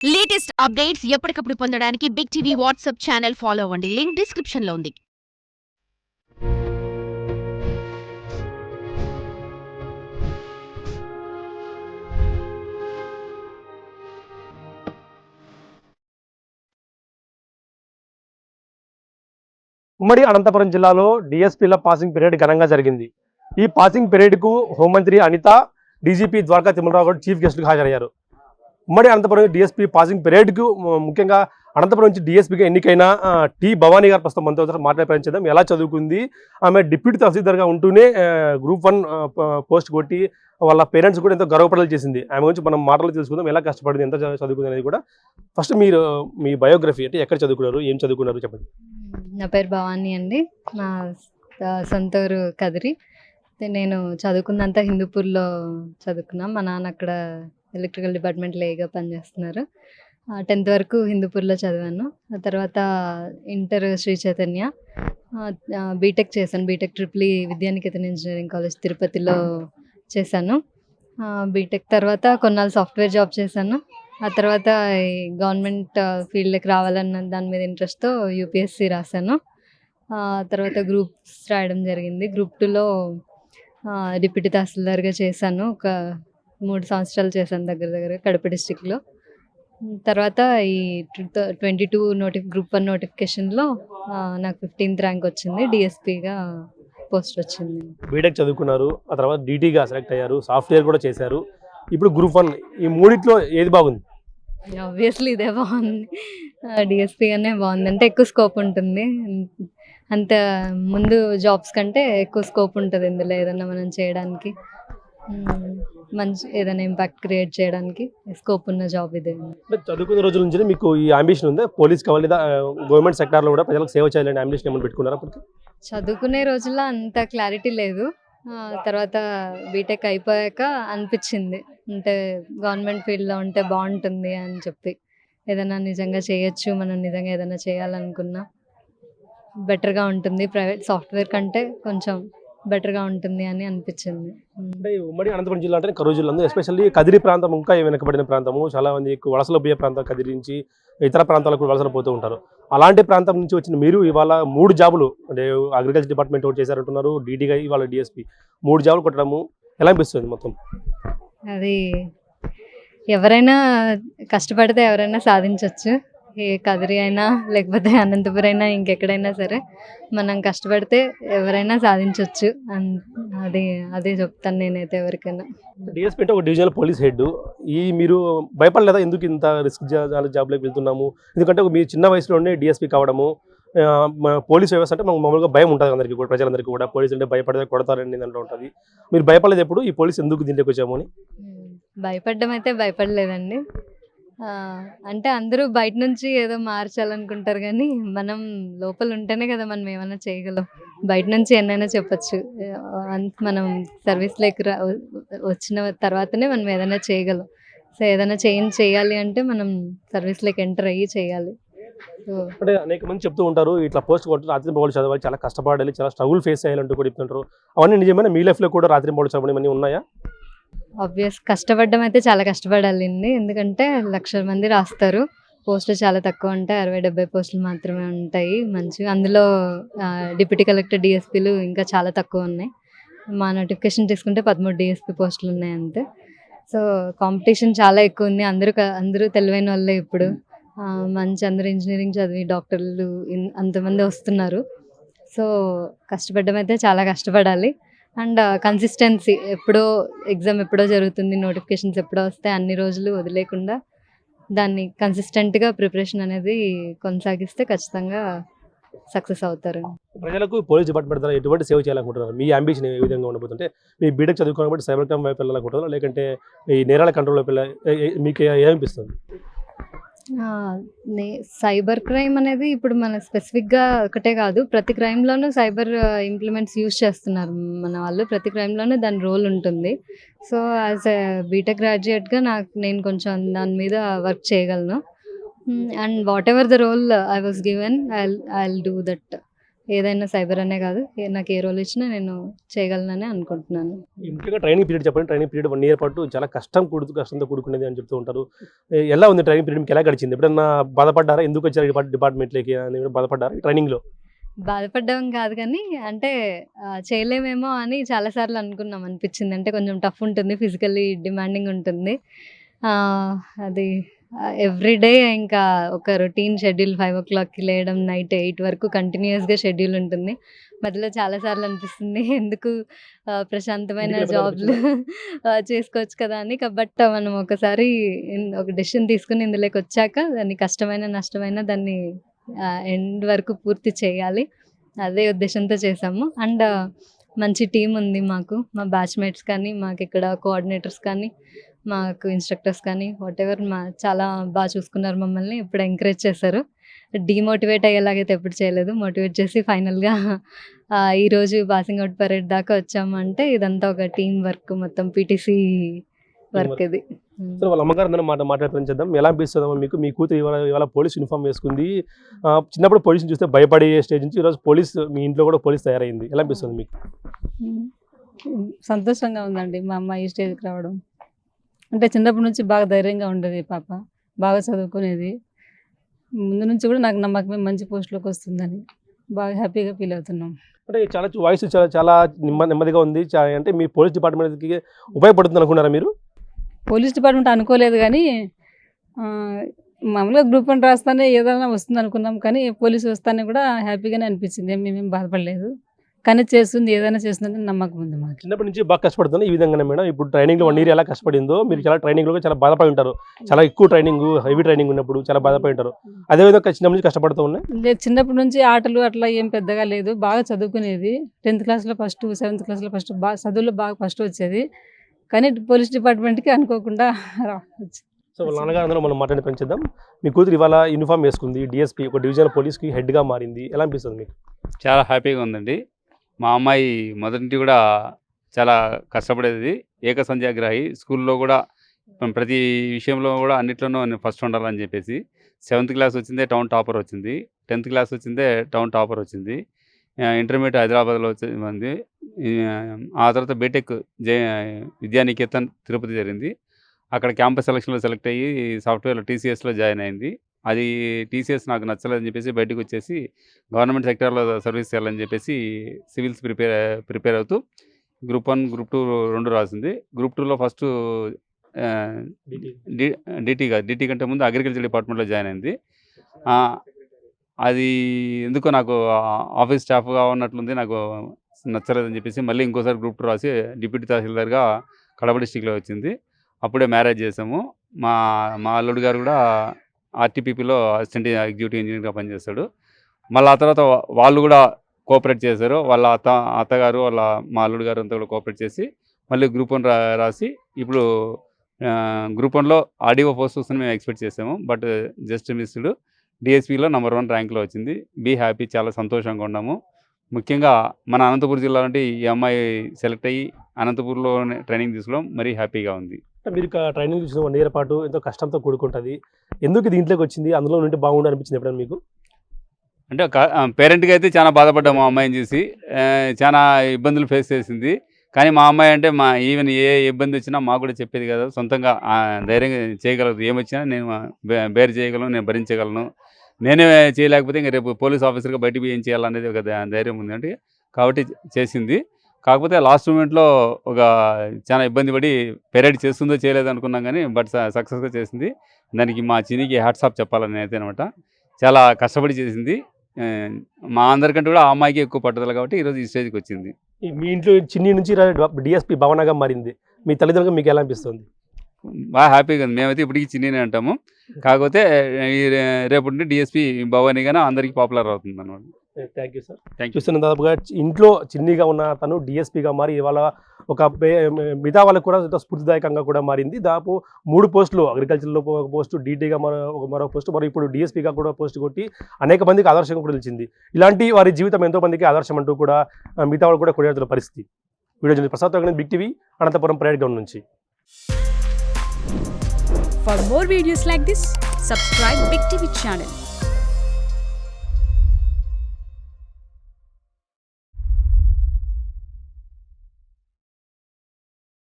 Latest updates ఎప్పటికప్పుడు పొందడానికి Big TV WhatsApp channel follow అవ్వండి. లింక్ డిస్క్రిప్షన్ లో ఉంది. ఉమ్మడి అనంతపురం జిల్లాలో డిఎస్పీల పాసింగ్ పీరియడ్ ఘనంగా జరిగింది. ఈ పాసింగ్ పీరియడ్కు హోంమంత్రి అనిత, డీజీపీ ద్వారకా తిమ్మరావు గౌడ్ చీఫ్ గెస్ట్గా హాజరయ్యారు. ఉమ్మడి అనంతపురం డిఎస్పీ పాసింగ్ పీరియడ్కు ముఖ్యంగా అనంతపురం నుంచి డిఎస్పీగా ఎన్నికైన టి భవానీ గారు ప్రస్తుతం మనతో మాట్లాడే ప్రయత్నించడం. ఎలా చదువుకుంది, ఆమె డిప్యూటీ తహసీల్దార్గా ఉంటూనే గ్రూప్ 1 పోస్ట్ కొట్టి వాళ్ళ పేరెంట్స్ కూడా ఎంతో గర్వపడలు చేసింది. ఆమె గురించి మనం మాటలు తెలుసుకుందాం, ఎలా కష్టపడింది, ఎంత చదువుకుంది అనేది కూడా. ఫస్ట్ మీరు మీ బయోగ్రఫీ అంటే ఎక్కడ చదువుకున్నారు, ఏం చదువుకున్నారు చెప్పండి. నా పేరు భవానీ అండి. నా సొంత ఊరు కదిరి. నేను చదువుకున్నంత హిందూపూర్లో చదువుకున్నా. మా నాన్న అక్కడ ఎలక్ట్రికల్ డిపార్ట్మెంట్లో ఏగా పనిచేస్తున్నారు. 10th వరకు హిందూపూర్లో చదివాను. ఆ తర్వాత ఇంటర్ శ్రీ చైతన్య, బీటెక్ చేశాను. BTech triple Vidyanikethan engineering college తిరుపతిలో చేశాను. బీటెక్ తర్వాత కొన్నాళ్ళు సాఫ్ట్వేర్ జాబ్ చేశాను. ఆ తర్వాత ఈ గవర్నమెంట్ ఫీల్డ్కి రావాలన్న దాని మీద ఇంట్రెస్ట్తో యూపీఎస్సీ రాశాను. తర్వాత గ్రూప్స్ రాయడం జరిగింది. గ్రూప్ 2లో డిప్యూటీ తహసీల్దార్గా చేశాను. ఒక 3 సంవత్సరాలు చేశాను దగ్గర కడప డిస్టిక్లో. తర్వాత ఈ 2022 గ్రూప్ 1 నోటిఫికేషన్లో నాకు 15th ర్యాంక్ వచ్చింది. డిఎస్పీగా పోస్ట్ వచ్చింది. బీటెక్ చదువుకున్నారు, ఆ తర్వాత డీటీగా సెలెక్ట్ అయ్యారు, సాఫ్ట్వేర్ కూడా చేశారు, ఇప్పుడు గ్రూప్ 1. ఈ మూడిట్లో ఏది బాగుంది? ఆబ్వియస్లీ ఇదే బాగుంది. డిఎస్పీగానే బాగుంది. అంటే ఎక్కువ స్కోప్ ఉంటుంది. అంత ముందు జాబ్స్ కంటే ఎక్కువ స్కోప్ ఉంటుంది ఇందులో. ఏదైనా మనం చేయడానికి, మంచి ఏదైనా ఇంపాక్ట్ క్రియేట్ చేయడానికి స్కోప్ ఉన్న జాబ్ ఇదే. చదువుకున్న రోజుల నుంచి మీకు ఈ అంబిషన్ ఉందా, పోలీస్ కావాలి లేదా గవర్నమెంట్ సెక్టార్లో కూడా ప్రజలకు సేవ చేయాలని అంబిషన్ ఏమైనా పెట్టుకున్నారా? చదువుకునే రోజుల్లో అంత క్లారిటీ లేదు. తర్వాత బీటెక్ అయిపోయాక అనిపించింది, అంటే గవర్నమెంట్ ఫీల్డ్లో ఉంటే బాగుంటుంది అని చెప్పి. ఏదైనా నిజంగా చేయొచ్చు, మనం నిజంగా ఏదైనా చేయాలనుకున్నా బెటర్గా ఉంటుంది. ప్రైవేట్ సాఫ్ట్వేర్ కంటే కొంచెం బెటర్గా ఉంటుంది అని అనిపించింది. అంటే ఉమ్మడి అనంతపురం జిల్లా అంటే కరూరు జిల్లా, ఎస్పెషల్లీ కదిరి ప్రాంతం ఇంకా వెనకబడిన ప్రాంతము. చాలా మంది వలసలు పోయే ప్రాంతం కదిరి నుంచి ఇతర ప్రాంతాలకు వలసలు పోతూ ఉంటారు. అలాంటి ప్రాంతం నుంచి వచ్చిన మీరు ఇవాళ 3 జాబులు, అంటే అగ్రికల్చర్ డిపార్ట్మెంట్ ఒకటి చేశారంటున్నారు, డీటీగా ఇవాళ డిఎస్పీ, 3 జాబులు కొట్టడము ఎలా అనిపిస్తుంది మొత్తం? అది ఎవరైనా కష్టపడితే ఎవరైనా సాధించవచ్చు. ఏ కదిరి అయినా లేకపోతే అనంతపురం అయినా ఇంకెక్కడైనా సరే మనం కష్టపడితే ఎవరైనా సాధించవచ్చు. అదే చెప్తాను నేనైతే ఎవరికైనా. డిఎస్పీ అంటే ఒక డివిజనల్ పోలీస్ హెడ్. మీరు భయపడలేదా, ఎందుకు ఇంత రిస్క్ జాబ్లోకి వెళ్తున్నాము? ఎందుకంటే మీరు చిన్న వయసులోనే డిఎస్పీ కావడము, పోలీస్ వ్యవస్థ అంటే మనకు మామూలుగా భయం ఉంటుంది అందరికీ కూడా, ప్రజలందరికీ కూడా. పోలీసు అంటే భయపడితే కొడతారని దాంట్లో ఉంటుంది. మీరు భయపడలేదు ఎప్పుడు ఈ పోలీసు ఎందుకు దీంట్లోకి వచ్చాము అని? భయపడ్డం అయితే భయపడలేదండి. అంటే అందరూ బయట నుంచి ఏదో మార్చాలనుకుంటారు, కానీ మనం లోపల ఉంటేనే కదా మనం ఏమైనా చేయగలం. బయట నుంచి ఎన్నైనా చెప్పచ్చు, మనం సర్వీస్లోకి వచ్చిన తర్వాతనే మనం ఏదైనా చేయగలం. సో ఏదైనా చేయాలి అంటే మనం సర్వీస్లోకి ఎంటర్ అయ్యి చేయాలి. అంటే అనేక మంది చెప్తూ ఉంటారు, ఇట్లా పోస్ట్ కొట్టి రాత్రి పౌలు చదవాలి, చాలా కష్టపడాలి, చాలా స్ట్రగుల్ ఫేస్ చేయాలంటూ కూడా చెప్తుంటారు. అవన్నీ నిజమైన మీ లైఫ్లో కూడా రాత్రి పౌలు చదవడం ఉన్నాయా? ఆబ్వియస్ కష్టపడడం అయితే చాలా కష్టపడాలండి. ఎందుకంటే 1,00,000 మంది రాస్తారు, పోస్టులు చాలా తక్కువ ఉంటాయి. 60-70 పోస్టులు మాత్రమే ఉంటాయి మంచిగా. అందులో డిప్యూటీ కలెక్టర్ డిఎస్పీలు ఇంకా చాలా తక్కువ ఉన్నాయి. మా నోటిఫికేషన్ తీసుకుంటే 13 డిఎస్పీ పోస్టులు ఉన్నాయి అంతే. సో కాంపిటీషన్ చాలా ఎక్కువ ఉంది. అందరూ తెలివైన వాళ్ళే ఇప్పుడు. మంచి అందరూ ఇంజనీరింగ్ చదివి డాక్టర్లు అంతమంది వస్తున్నారు. సో కష్టపడడం అయితే చాలా కష్టపడాలి. అండ్ కన్సిస్టెన్సీ, ఎగ్జామ్ ఎప్పుడో జరుగుతుంది, నోటిఫికేషన్స్ ఎప్పుడో వస్తాయి, అన్ని రోజులు వదిలేకుండా దాన్ని కన్సిస్టెంట్గా ప్రిపరేషన్ అనేది కొనసాగిస్తే ఖచ్చితంగా సక్సెస్ అవుతారు. ప్రజలకు పోలీస్ డిపార్ట్మెంట్ ద్వారా ఎటువంటి సేవ చేయాలనుకుంటున్నారు? మీ అంబిషన్ ఏ విధంగా ఉండబోతుంటే, మీ బీటెక్ చదువుకోవాలి సైబర్ క్రైమ్ వైపు వెళ్ళాలనుకుంటున్నారు, లేకంటే ఈ నేరాల కంట్రోల్ వైపు మీకు ఏమనిపిస్తుంది? సైబర్ క్రైమ్ అనేది ఇప్పుడు మన స్పెసిఫిక్గా ఒకటే కాదు, ప్రతి క్రైమ్లోనూ సైబర్ ఇంప్లిమెంట్స్ యూజ్ చేస్తున్నారు మన వాళ్ళు. ప్రతి క్రైమ్లోనూ దాని రోల్ ఉంటుంది. సో యాజ్ ఎ బీటెక్ గ్రాడ్యుయేట్గా నేను కొంచెం దాని మీద వర్క్ చేయగలను. And whatever the role I was given, I will do that ఏదైనా సైబర్ అనే కాదు, నాకు ఏ రోల్ ఇచ్చినా నేను చేయగలనని అనుకుంటున్నాను. ముఖ్యంగా ట్రైనింగ్ పీరియడ్ చెప్పండి. ట్రైనింగ్ పీరియడ్ 1 ఇయర్ పాటు చాలా కష్టంతో కూడుకునేది అని చెప్తూ ఉంటారు. ఎలా ఉంది ట్రైనింగ్ పీరియడ్, మీకు ఎలా గడిచింది? ఎప్పుడన్నా బాధపడ్డారా? ఎందుకు వచ్చారు డిపార్ట్మెంట్లోకి అని బాధపడ్డారా ట్రైనింగ్లో? బాధపడ్డం కాదు కానీ అంటే చేయలేమేమో అని చాలాసార్లు అనిపించింది. అంటే కొంచెం టఫ్ ఉంటుంది, ఫిజికల్లీ డిమాండింగ్ ఉంటుంది. అది ఎవ్రీడే ఇంకా ఒక రొటీన్ షెడ్యూల్ 5 o'clockకి లేయడం, నైట్ 8 వరకు కంటిన్యూస్గా షెడ్యూల్ ఉంటుంది. మధ్యలో చాలాసార్లు అనిపిస్తుంది ఎందుకు ప్రశాంతమైన జాబ్లు చేసుకోవచ్చు కదా అని. బట్ మనం ఒకసారి ఒక డెసిషన్ తీసుకుని ఇందులోకి వచ్చాక దాన్ని కష్టమైన నష్టమైన దాన్ని ఎండ్ వరకు పూర్తి చేయాలి, అదే ఉద్దేశంతో చేసాము. అండ్ మంచి టీం ఉంది మాకు, మా బ్యాచ్మేట్స్ కానీ, మాకు ఇక్కడ కోఆర్డినేటర్స్ కానీ, మాకు ఇన్స్ట్రక్టర్స్ కానీ వాటెవర్ చాలా బాగా చూసుకున్నారు మమ్మల్ని. ఇప్పుడు ఎంకరేజ్ చేశారు. డీమోటివేట్ అయ్యేలాగైతే ఎప్పుడు చేయలేదు. మోటివేట్ చేసి ఫైనల్గా ఈరోజు పాసింగ్ అవుట్ పరేడ్ దాకా వచ్చాము. అంటే ఇదంతా ఒక టీం వర్క్, మొత్తం పీటీసీ వర్క్ ఇది. సో వాళ్ళ అమ్మగారు అందరూ మాట్లాడుతుంచేద్దాం. ఎలా అనిపిస్తుందమ్మా మీకు? మీ కూతురు ఇవాళ పోలీస్ యూనిఫామ్ వేసుకుంది. చిన్నప్పుడు పోలీసుని చూస్తే భయపడే స్టేజ్ నుంచి ఈరోజు పోలీస్, మీ ఇంట్లో కూడా పోలీస్ తయారైంది. ఎలా అనిపిస్తుంది మీకు? సంతోషంగా ఉందండి మా అమ్మాయి ఈ స్టేజ్కి రావడం. అంటే చిన్నప్పటి నుంచి బాగా ధైర్యంగా ఉండేది పాప, బాగా చదువుకునేది. ముందు నుంచి కూడా నాకు నమ్మకమే మంచి పోస్టులోకి వస్తుందని బాగా హ్యాపీగా ఫీల్ అవుతున్నాం. అంటే చాలా వాయిస్ చాలా నెమ్మదిగా ఉంది. అంటే మీ పోలీస్ డిపార్ట్మెంట్కి ఉపయోగపడుతుంది అనుకున్నారా మీరు? పోలీస్ డిపార్ట్మెంట్ అనుకోలేదు కానీ మామూలుగా గ్రూప్ 1 రాస్తానే ఏదైనా వస్తుంది అనుకున్నాం. కానీ పోలీసు వస్తానే కూడా హ్యాపీగానే అనిపించింది, మేమేం బాధపడలేదు. కానీ చేస్తుంది, ఏదైనా చేస్తుందని నమ్మకం ఉంది మాకు. చిన్నప్పటి నుంచి బాగా కష్టపడుతుంది ఈ విధంగానే మేడం. ఇప్పుడు ట్రైనింగ్లో 1 year ఎలా కష్టపడిందో, మీరు చాలా ట్రైనింగ్లో చాలా బాధపడి ఉంటారు. చాలా ఎక్కువ ట్రైనింగ్, హెవీ ట్రైనింగ్ ఉన్నప్పుడు చాలా బాధపడి ఉంటారు. అదేవిధంగా చిన్నప్పటి నుంచి కష్టపడుతూ ఉన్నాయి. లేదు, చిన్నప్పటి నుంచి ఆటలు అట్లా ఏం పెద్దగా లేదు. బాగా చదువుకునేది. 10th క్లాస్లో ఫస్ట్, 7th క్లాస్లో ఫస్ట్, బాగా చదువులో బాగా ఫస్ట్ వచ్చేది. కానీ పోలీస్ డిపార్ట్మెంట్కి అనుకోకుండా సో వాళ్ళ నాన్నగారు అందరూ మనం మాట్లాడి పెంచేద్దాం. మీ కూతురు ఇవాళ యూనిఫామ్ వేసుకుంది, డిఎస్పీ ఒక డివిజనల్ పోలీస్కి హెడ్గా మారింది. ఎలా అనిపిస్తుంది మీకు? చాలా హ్యాపీగా ఉందండి. మా అమ్మాయి మొదటి నుంచి కూడా చాలా కష్టపడేది, ఏకసంధ్యాగ్రాహి. స్కూల్లో కూడా ప్రతి విషయంలో కూడా అన్నిట్లోనూ ఫస్ట్ ఉండాలని చెప్పేసి 7th క్లాస్ వచ్చిందే టౌన్ టాపర్ వచ్చింది, 10th క్లాస్ వచ్చిందే టౌన్ టాపర్ వచ్చింది, ఇంటర్మీడియట్ హైదరాబాద్లో వచ్చింది. ఆ తర్వాత బీటెక్ విద్యానికేతన్ తిరుపతి జరిగింది. అక్కడ క్యాంపస్ సెలక్షన్లో సెలెక్ట్ అయ్యి సాఫ్ట్వేర్లో టీసీఎస్లో జాయిన్ అయింది. అది టీసీఎస్ నాకు నచ్చలేదని చెప్పేసి బయటకు వచ్చేసి గవర్నమెంట్ సెక్టర్లో సర్వీస్ చేయాలని చెప్పేసి సివిల్స్ ప్రిపేర్ అవుతూ గ్రూప్ 1, గ్రూప్ 2 2 రాసింది. గ్రూప్ 2లో ఫస్ట్ డిటీ కంటే ముందు అగ్రికల్చర్ డిపార్ట్మెంట్లో జాయిన్ అయింది. అది ఎందుకో నాకు ఆఫీస్ స్టాఫ్గా ఉన్నట్లుంది, నాకు నచ్చలేదని చెప్పేసి మళ్ళీ ఇంకోసారి గ్రూప్ 2 రాసి డిప్యూటీ తహసీల్దార్గా కడప డిస్టిక్లో వచ్చింది. అప్పుడే మ్యారేజ్ చేసాము. మా అల్లుడు గారు కూడా ఆర్టీపీపీలో అసిస్టెంట్ ఎగ్జిక్యూటివ్ ఇంజనీర్గా పనిచేస్తాడు. మళ్ళీ ఆ తర్వాత వాళ్ళు కూడా కోఆపరేట్ చేశారు. వాళ్ళ అత్తగారు, మా అల్లుడు గారు అంతా కూడా కోఆపరేట్ చేసి మళ్ళీ గ్రూప్ 1 రాసి ఇప్పుడు గ్రూప్ 1లో ఆర్డీఓ పోస్ట్ వస్తుందని మేము ఎక్స్పెక్ట్ చేసాము. But just missed. డిఎస్పీలో నెంబర్ 1 ర్యాంక్లో వచ్చింది. బీ హ్యాపీ, చాలా సంతోషంగా ఉన్నాము. ముఖ్యంగా మన అనంతపురం జిల్లా నుండి ఈ అమ్మాయి సెలెక్ట్ అయ్యి అనంతపూర్లో ట్రైనింగ్ తీసుకోవడం మరీ హ్యాపీగా ఉంది. మీరు ట్రైనింగ్ చూసిన 1 year పాటు ఎంతో కష్టంతో కూడుకుంటుంది. ఎందుకు దీంట్లోకి వచ్చింది, అందులో నుండి బాగుండు అనిపించింది ఎప్పుడైనా మీకు? అంటే పేరెంట్గా అయితే చాలా బాధపడ్డాము. మా అమ్మాయిని చూసి చాలా ఇబ్బందులు ఫేస్ చేసింది. కానీ మా అమ్మాయి అంటే ఈవెన్ ఏ ఇబ్బంది వచ్చినా మాకు కూడా చెప్పేది కదా, సొంతంగా ధైర్యంగా చేయగలరు. ఏమొచ్చినా నేను బేర్ చేయగలను, నేను భరించగలను, నేనే చేయలేకపోతే ఇంకా రేపు పోలీస్ ఆఫీసర్గా బయటకు ఏం చేయాలనేది ఒక ధైర్యం ఉంది అంటే కాబట్టి చేసింది. కాకపోతే లాస్ట్ మూమెంట్లో ఒక చాలా ఇబ్బంది పడి పెరేడ్ చేస్తుందో చేయలేదు అనుకున్నాం కానీ బట్ సక్సెస్గా చేసింది. దానికి మా చినికి హ్యాట్స్ ఆఫ్ చెప్పాలని అయితే అనమాట. చాలా కష్టపడి చేసింది. మా అందరికంటే కూడా ఆ అమ్మాయికి ఎక్కువ పట్టుదల కాబట్టి ఈరోజు ఈ స్టేజ్కి వచ్చింది. మీ ఇంట్లో చిన్ని నుంచి డిఎస్పీ భవనగా మారింది. మీ తల్లిదండ్రులకు మీకు ఎలా అనిపిస్తుంది? బాగా హ్యాపీగా ఉంది. మేమైతే ఇప్పటికీ చిన్నీనే అంటాము. కాకపోతే రేపటి నుండి డిఎస్పీ భవానీగానే అందరికీ పాపులర్ అవుతుంది అన్నమాట. Thank you sir. చూస్తున్న దాదాపుగా ఇంట్లో చిన్నీగా ఉన్న తను డిఎస్పీగా మారి ఇవాళ ఒక మిగతా వాళ్ళకు కూడా స్ఫూర్తిదాయకంగా కూడా మారింది. దాదాపు 3 పోస్టులు, అగ్రికల్చర్లో ఒక పోస్టు, డీటీగా మరో పోస్టు, మరి ఇప్పుడు డిఎస్పీగా కూడా పోస్టు కొట్టి అనేక మందికి ఆదర్శంగా కూడా నిలిచింది. ఇలాంటి వారి జీవితం ఎంతో మందికి ఆదర్శం అంటూ కూడా మిగతా వాళ్ళు కూడా కొనియాడుతున్న పరిస్థితి. Video Prasad Big TV, Anantapur parade ground నుంచి. For more videos like this, subscribe Big TV channel.